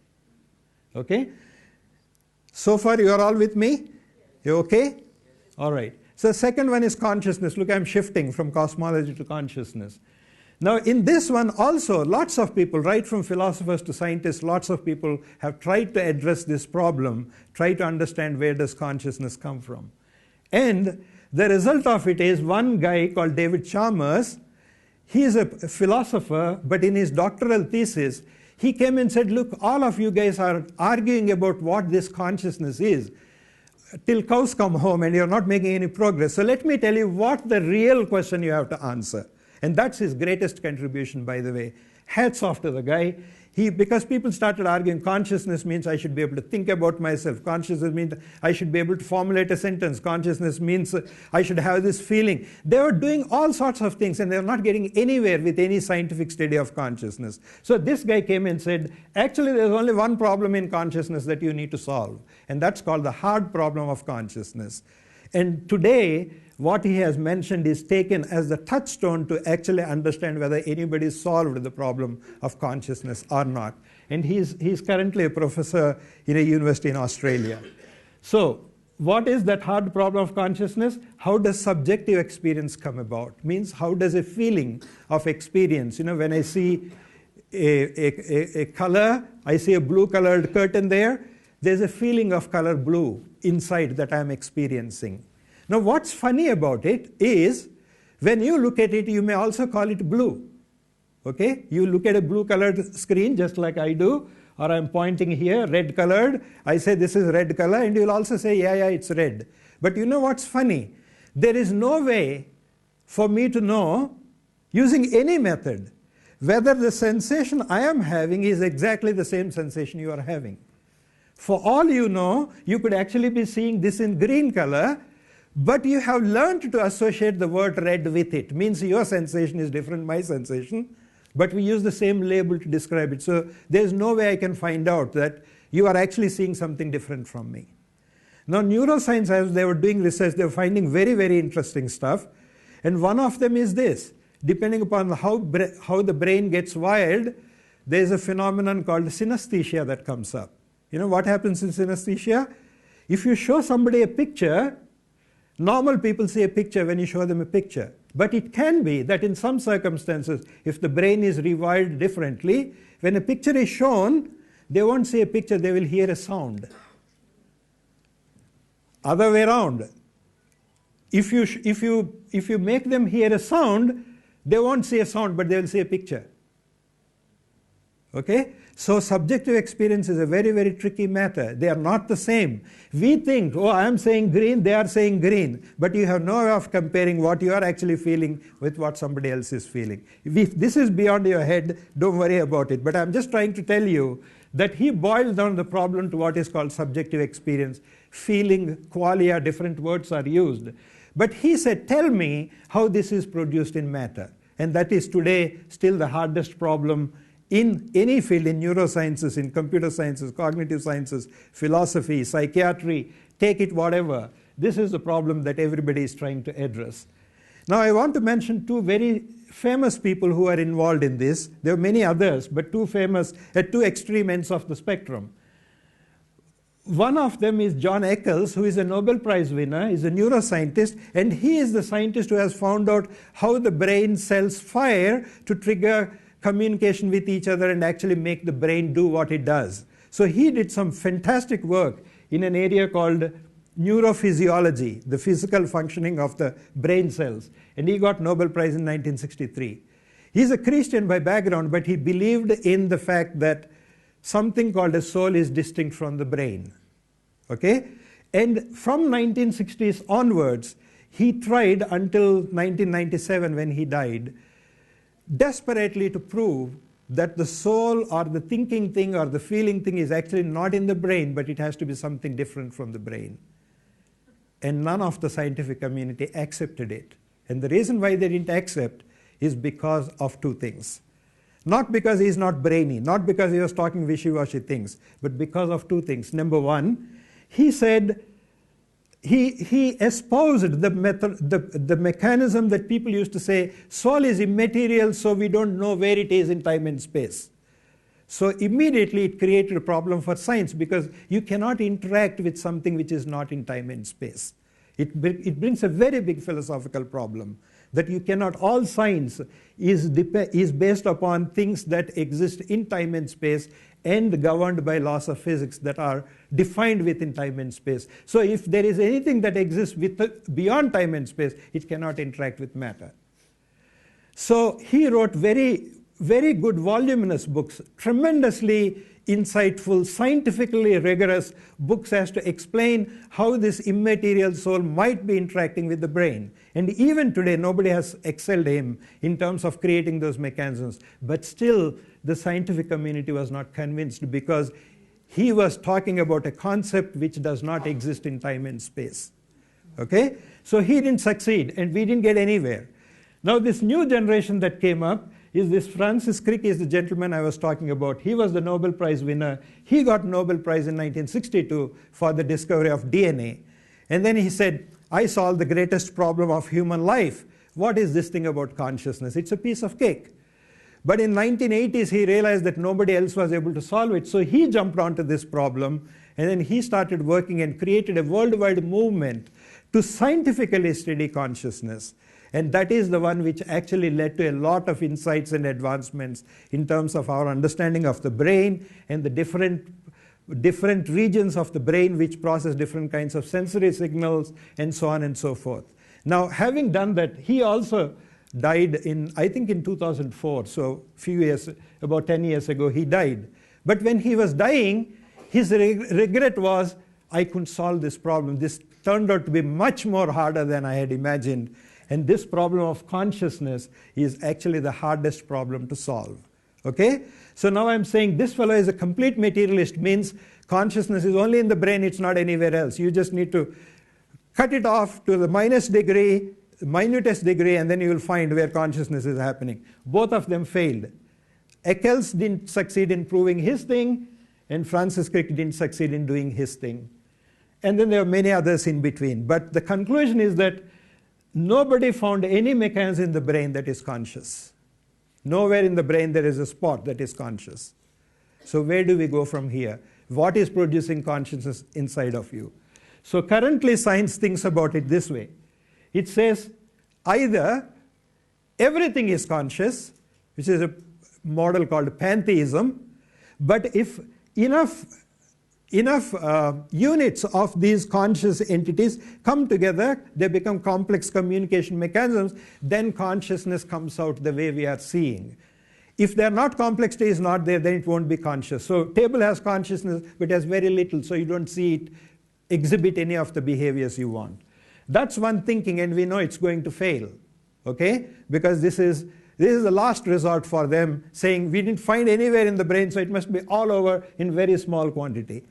Okay? So far, you are all with me? You okay? All right. So the second one is consciousness. Look, I'm shifting from cosmology to consciousness. Now, in this one also, lots of people, right from philosophers to scientists, lots of people have tried to address this problem, try to understand where does consciousness come from. And the result of it is one guy called David Chalmers. He is a philosopher, but in his doctoral thesis, he came and said, look, all of you guys are arguing about what this consciousness is till cows come home, and you're not making any progress. So let me tell you what the real question you have to answer. And that's his greatest contribution, by the way. Hats off to the guy. Because people started arguing consciousness means I should be able to think about myself. Consciousness means I should be able to formulate a sentence. Consciousness means I should have this feeling. They were doing all sorts of things, and they were not getting anywhere with any scientific study of consciousness. So this guy came and said, actually there's only one problem in consciousness that you need to solve. And that's called the hard problem of consciousness. And today, what he has mentioned is taken as the touchstone to actually understand whether anybody solved the problem of consciousness or not. And he's currently a professor in a university in Australia. So what is that hard problem of consciousness? How does subjective experience come about? Means how does a feeling of experience, when I see a color, I see a blue colored curtain there, there's a feeling of color blue inside that I'm experiencing. Now what's funny about it is, when you look at it, you may also call it blue. Okay? You look at a blue colored screen just like I do, or I'm pointing here, red colored, I say this is red color, and you'll also say, yeah, it's red. But you know what's funny? There is no way for me to know, using any method, whether the sensation I am having is exactly the same sensation you are having. For all you know, you could actually be seeing this in green color, but you have learned to associate the word red with it. Means your sensation is different, my sensation, but we use the same label to describe it. So there's no way I can find out that you are actually seeing something different from me. Now neuroscience, as they were doing research, they were finding very, very interesting stuff. And one of them is this. Depending upon how the brain gets wired, there's a phenomenon called synesthesia that comes up. You know what happens in synesthesia? If you show somebody a picture, normal people see a picture when you show them a picture. But it can be that in some circumstances, if the brain is rewired differently, when a picture is shown, they won't see a picture, they will hear a sound. Other way around. If you make them hear a sound, they won't see a sound, but they will see a picture. Okay? So subjective experience is a very, very tricky matter. They are not the same. We think, oh, I am saying green, they are saying green. But you have no way of comparing what you are actually feeling with what somebody else is feeling. If this is beyond your head, don't worry about it. But I'm just trying to tell you that he boiled down the problem to what is called subjective experience. Feeling, qualia, different words are used. But he said, tell me how this is produced in matter. And that is today still the hardest problem in any field, in neurosciences, in computer sciences, cognitive sciences, philosophy, psychiatry, take it whatever. This is the problem that everybody is trying to address. Now I want to mention two very famous people who are involved in this. There are many others, but two famous at two extreme ends of the spectrum. One of them is John Eccles, who is a Nobel Prize winner, is a neuroscientist, and he is the scientist who has found out how the brain cells fire to trigger communication with each other and actually make the brain do what it does. So he did some fantastic work in an area called neurophysiology, the physical functioning of the brain cells. And he got Nobel Prize in 1963. He's a Christian by background, but he believed in the fact that something called a soul is distinct from the brain. Okay? And from 1960s onwards, he tried until 1997 when he died, desperately to prove that the soul or the thinking thing or the feeling thing is actually not in the brain, but it has to be something different from the brain. And none of the scientific community accepted it. And the reason why they didn't accept is because of two things. Not because he's not brainy, not because he was talking wishy-washy things, but because of two things. Number one, he said, he espoused the mechanism that people used to say, soul is immaterial, so we don't know where it is in time and space. So immediately it created a problem for science, because you cannot interact with something which is not in time and space. It brings a very big philosophical problem, that you cannot, all science is based upon things that exist in time and space and governed by laws of physics that are defined within time and space. So if there is anything that exists beyond time and space, it cannot interact with matter. So he wrote very, very good voluminous books, tremendously insightful, scientifically rigorous books as to explain how this immaterial soul might be interacting with the brain. And even today, nobody has excelled him in terms of creating those mechanisms. But still, the scientific community was not convinced, because he was talking about a concept which does not exist in time and space. Okay? So he didn't succeed, and we didn't get anywhere. Now this new generation that came up is this Francis Crick, is the gentleman I was talking about. He was the Nobel Prize winner. He got Nobel Prize in 1962 for the discovery of DNA. And then he said, I solved the greatest problem of human life. What is this thing about consciousness? It's a piece of cake. But in 1980s, he realized that nobody else was able to solve it. So he jumped onto this problem, and then he started working and created a worldwide movement to scientifically study consciousness. And that is the one which actually led to a lot of insights and advancements in terms of our understanding of the brain and the different regions of the brain which process different kinds of sensory signals and so on and so forth. Now, having done that, he also died in, I think in 2004, so few years, about 10 years ago, he died. But when he was dying, his regret was, I couldn't solve this problem. This turned out to be much more harder than I had imagined. And this problem of consciousness is actually the hardest problem to solve. Okay? So now I'm saying this fellow is a complete materialist, means consciousness is only in the brain, it's not anywhere else. You just need to cut it off to the minutest degree, and then you will find where consciousness is happening. Both of them failed. Eccles didn't succeed in proving his thing, and Francis Crick didn't succeed in doing his thing. And then there are many others in between. But the conclusion is that nobody found any mechanism in the brain that is conscious. Nowhere in the brain there is a spot that is conscious. So where do we go from here? What is producing consciousness inside of you? So currently science thinks about it this way. It says either everything is conscious, which is a model called pantheism, but if enough units of these conscious entities come together, they become complex communication mechanisms, then consciousness comes out the way we are seeing. If they're not, complexity is not there, then it won't be conscious. So table has consciousness, but has very little, so you don't see it exhibit any of the behaviors you want. That's one thinking, and we know it's going to fail, okay? Because this is the last resort for them, saying we didn't find anywhere in the brain, so it must be all over in very small quantity.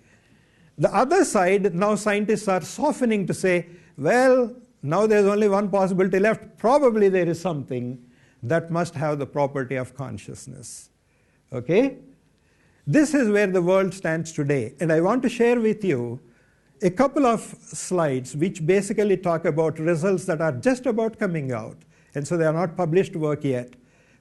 The other side, now scientists are softening to say, well, now there's only one possibility left. Probably there is something that must have the property of consciousness, okay? This is where the world stands today, and I want to share with you a couple of slides which basically talk about results that are just about coming out. And so they are not published work yet.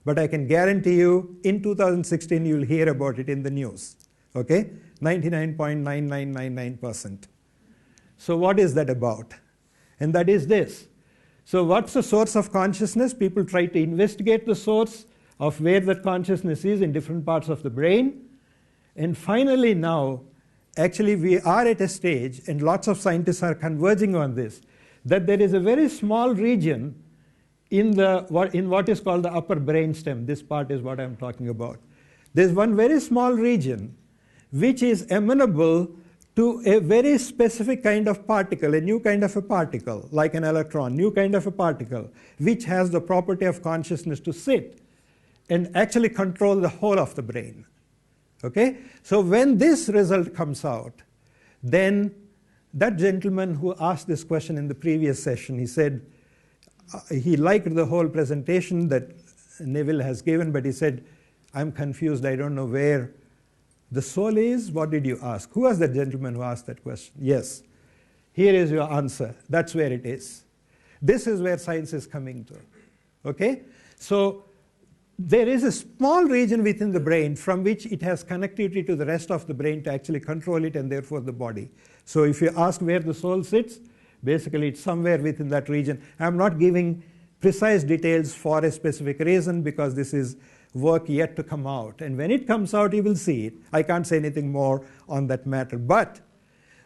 But I can guarantee you, in 2016, you'll hear about it in the news. Okay? 99.9999%. So what is that about? And that is this. So what's the source of consciousness? People try to investigate the source of where that consciousness is in different parts of the brain. And finally now, actually, we are at a stage, and lots of scientists are converging on this, that there is a very small region in what is called the upper brainstem. This part is what I'm talking about. There's one very small region which is amenable to a very specific kind of particle, a new kind of a particle, like an electron, new kind of a particle, which has the property of consciousness to sit and actually control the whole of the brain. Okay? So when this result comes out, then that gentleman who asked this question in the previous session, he said he liked the whole presentation that Neville has given, but he said, I'm confused, I don't know where the soul is. What did you ask? Who was the gentleman who asked that question? Yes. Here is your answer. That's where it is. This is where science is coming to. Okay? So there is a small region within the brain from which it has connectivity to the rest of the brain to actually control it and therefore the body. So if you ask where the soul sits, basically it's somewhere within that region. I'm not giving precise details for a specific reason because this is work yet to come out. And when it comes out, you will see it. I can't say anything more on that matter. But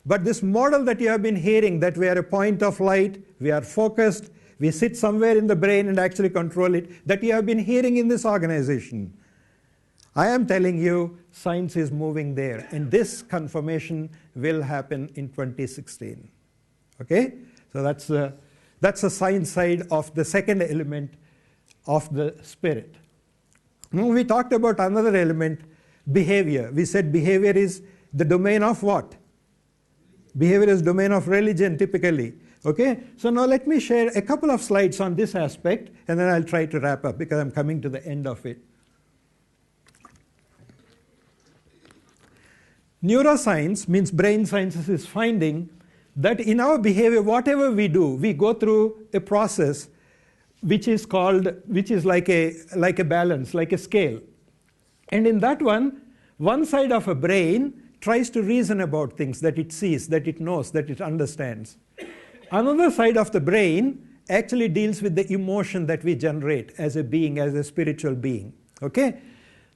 this model that you have been hearing, that we are a point of light, we are focused, we sit somewhere in the brain and actually control it, that you have been hearing in this organization. I am telling you, science is moving there. And this confirmation will happen in 2016. Okay? So that's the science side of the second element of the spirit. Now we talked about another element, behavior. We said behavior is the domain of what? Behavior is domain of religion, typically. Okay? So now let me share a couple of slides on this aspect, and then I'll try to wrap up because I'm coming to the end of it. Neuroscience, means brain sciences, is finding that in our behavior, whatever we do, we go through a process which is like a balance, like a scale. And in that one side of a brain tries to reason about things that it sees, that it knows, that it understands. Another side of the brain actually deals with the emotion that we generate as a being, as a spiritual being. Okay?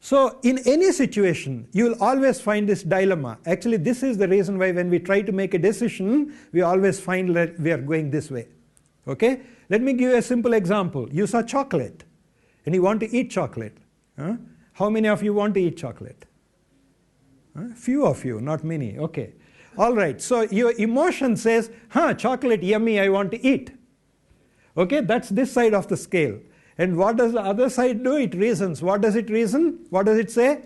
So in any situation, you will always find this dilemma. Actually, this is the reason why when we try to make a decision, we always find that we are going this way. Okay? Let me give you a simple example. You saw chocolate, and you want to eat chocolate. How many of you want to eat chocolate? Few of you, not many. Okay. All right. So your emotion says, chocolate, yummy, I want to eat. Okay, that's this side of the scale. And what does the other side do? It reasons. What does it reason? What does it say?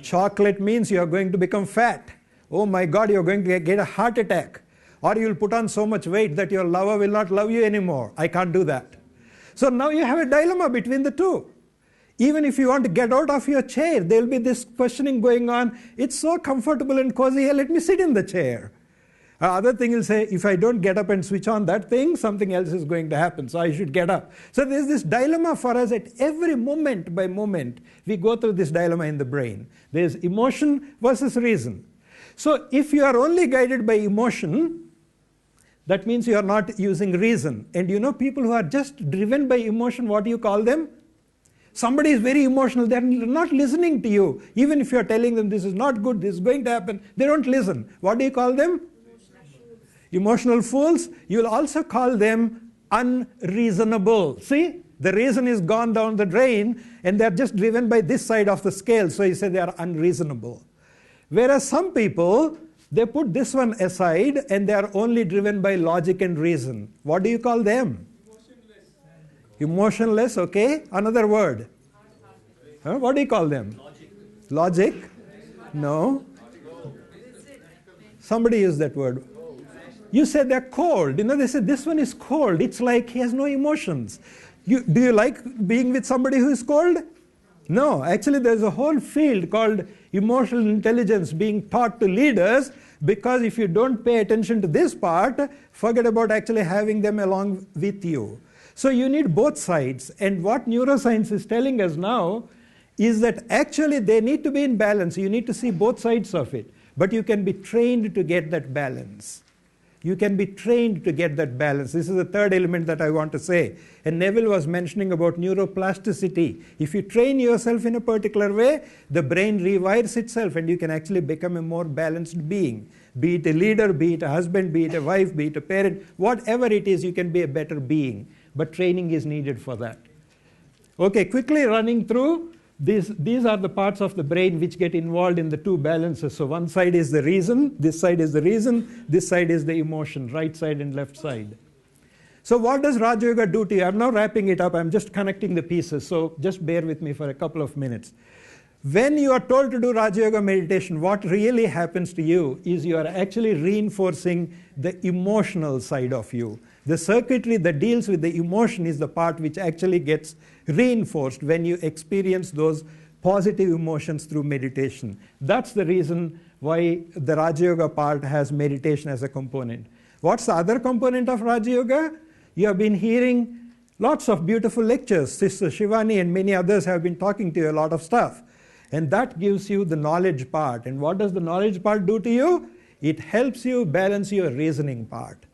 Chocolate means you are going to become fat. Oh my God, you're going to get a heart attack. Or you'll put on so much weight that your lover will not love you anymore. I can't do that. So now you have a dilemma between the two. Even if you want to get out of your chair, there will be this questioning going on. It's so comfortable and cozy here, let me sit in the chair. Other thing will say, if I don't get up and switch on that thing, something else is going to happen, so I should get up. So there's this dilemma for us at every moment by moment. We go through this dilemma in the brain. There's emotion versus reason. So if you are only guided by emotion, that means you are not using reason. And you know, people who are just driven by emotion, what do you call them? Somebody is very emotional, they're not listening to you. Even if you're telling them this is not good, this is going to happen, they don't listen. What do you call them? Emotional fools. You'll also call them unreasonable. See, the reason is gone down the drain and they're just driven by this side of the scale, so you say they are unreasonable. Whereas some people, they put this one aside and they are only driven by logic and reason. What do you call them? Emotionless, okay. Another word. What do you call them? Logic? No. Somebody use that word. You said they're cold. You know, they said this one is cold. It's like he has no emotions. Do you like being with somebody who is cold? No. Actually, there's a whole field called emotional intelligence being taught to leaders, because if you don't pay attention to this part, forget about actually having them along with you. So you need both sides. And what neuroscience is telling us now is that actually they need to be in balance. You need to see both sides of it. But you can be trained to get that balance. You can be trained to get that balance. This is the third element that I want to say. And Neville was mentioning about neuroplasticity. If you train yourself in a particular way, the brain rewires itself and you can actually become a more balanced being. Be it a leader, be it a husband, be it a wife, be it a parent, whatever it is, you can be a better being. But training is needed for that. Okay, quickly running through. These are the parts of the brain which get involved in the two balances. So one side is the reason, this side is the reason, this side is the emotion, right side and left side. So what does Raja Yoga do to you? I'm now wrapping it up. I'm just connecting the pieces. So just bear with me for a couple of minutes. When you are told to do Raja Yoga meditation, what really happens to you is you are actually reinforcing the emotional side of you. The circuitry that deals with the emotion is the part which actually gets reinforced when you experience those positive emotions through meditation. That's the reason why the Raja Yoga part has meditation as a component. What's the other component of Raja Yoga? You have been hearing lots of beautiful lectures. Sister Shivani and many others have been talking to you a lot of stuff. And that gives you the knowledge part. And what does the knowledge part do to you? It helps you balance your reasoning part.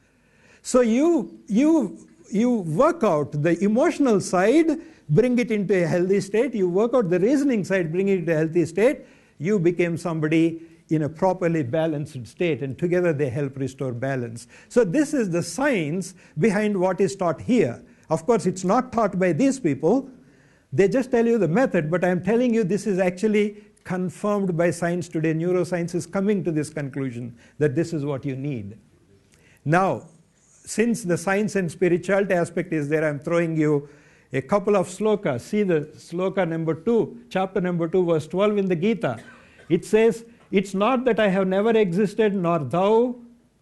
So you work out the emotional side, bring it into a healthy state. You work out the reasoning side, bring it into a healthy state. You became somebody in a properly balanced state, and together they help restore balance. So this is the science behind what is taught here. Of course, it's not taught by these people. They just tell you the method, but I'm telling you this is actually confirmed by science today. Neuroscience is coming to this conclusion that this is what you need. Now, since the science and spirituality aspect is there, I'm throwing you a couple of slokas. See the sloka number 2, chapter number 2, verse 12 in the Gita. It says, it's not that I have never existed, nor thou,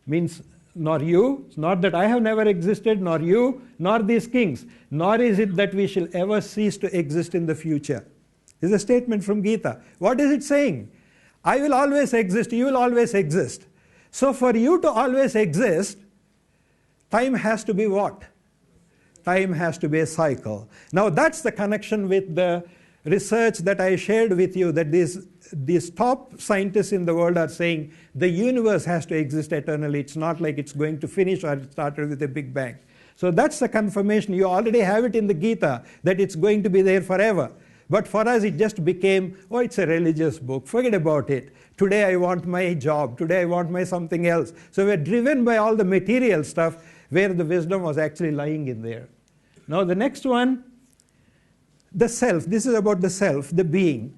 means nor you. It's not that I have never existed, nor you, nor these kings. Nor is it that we shall ever cease to exist in the future. This is a statement from Gita. What is it saying? I will always exist, you will always exist. So for you to always exist, time has to be what? time has to be a cycle. Now that's the connection with the research that I shared with you, that these top scientists in the world are saying the universe has to exist eternally. It's not like it's going to finish or it started with a big bang. So that's the confirmation. You already have it in the Gita that it's going to be there forever. But for us it just became, oh, it's a religious book, forget about it. Today I want my job, today I want my something else. So we're driven by all the material stuff where the wisdom was actually lying in there. Now the next one, the self. This is about the self, the being.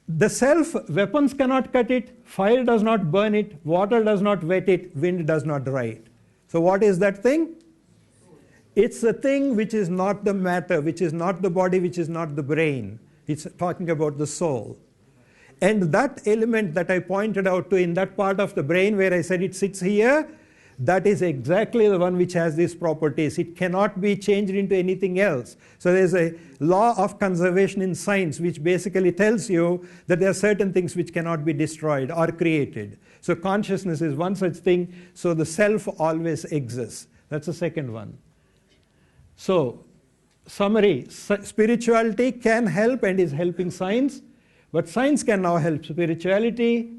The self, weapons cannot cut it, fire does not burn it, water does not wet it, wind does not dry it. So what is that thing? It's the thing which is not the matter, which is not the body, which is not the brain. It's talking about the soul. And that element that I pointed out to in that part of the brain where I said it sits here, that is exactly the one which has these properties. It cannot be changed into anything else. So there's a law of conservation in science which basically tells you that there are certain things which cannot be destroyed or created. So consciousness is one such thing. So the self always exists. That's the second one. So summary, spirituality can help and is helping science, but science can now help spirituality.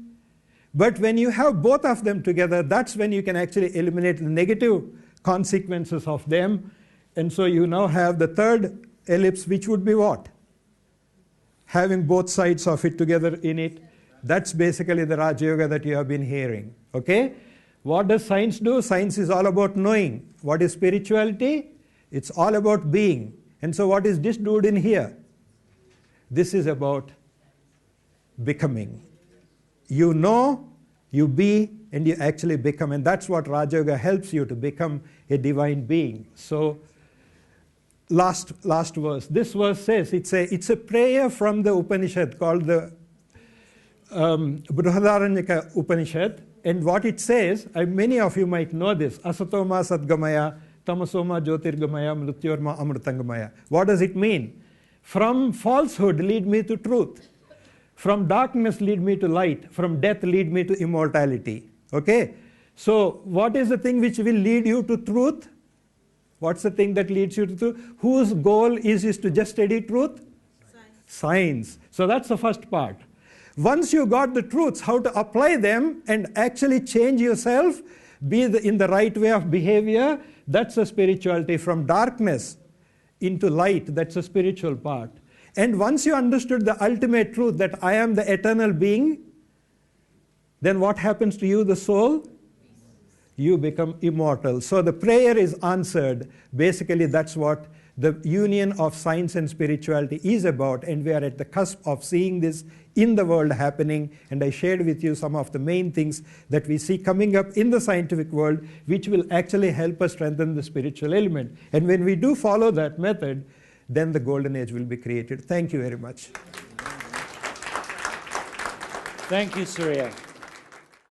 But when you have both of them together, that's when you can actually eliminate the negative consequences of them. And so you now have the third ellipse, which would be what? Having both sides of it together in it. That's basically the Raja Yoga that you have been hearing. Okay? What does science do? Science is all about knowing. What is spirituality? It's all about being. And so what is this dude in here? This is about becoming. You know, you be, and you actually become. And that's what Raja Yoga helps you to become a divine being. So last verse. This verse says, it's a prayer from the Upanishad called the Brihadaranyaka Upanishad. And what it says, many of you might know this, Asatoma Sadgamaya, Tamasoma Jyotirgamaya, Mrityorma Amritangamaya. What does it mean? From falsehood lead me to truth. From darkness lead me to light. From death lead me to immortality. Okay? So what is the thing which will lead you to truth? What's the thing that leads you to truth? Whose goal is to just study truth? Science. So that's the first part. Once you got the truths, how to apply them and actually change yourself, be in the right way of behavior, that's a spirituality. From darkness into light, that's a spiritual part. And once you understood the ultimate truth that I am the eternal being, then what happens to you, the soul? You become immortal. So the prayer is answered. Basically, that's what the union of science and spirituality is about. And we are at the cusp of seeing this in the world happening. And I shared with you some of the main things that we see coming up in the scientific world, which will actually help us strengthen the spiritual element. And when we do follow that method, then the golden age will be created. Thank you very much. Thank you, Surya.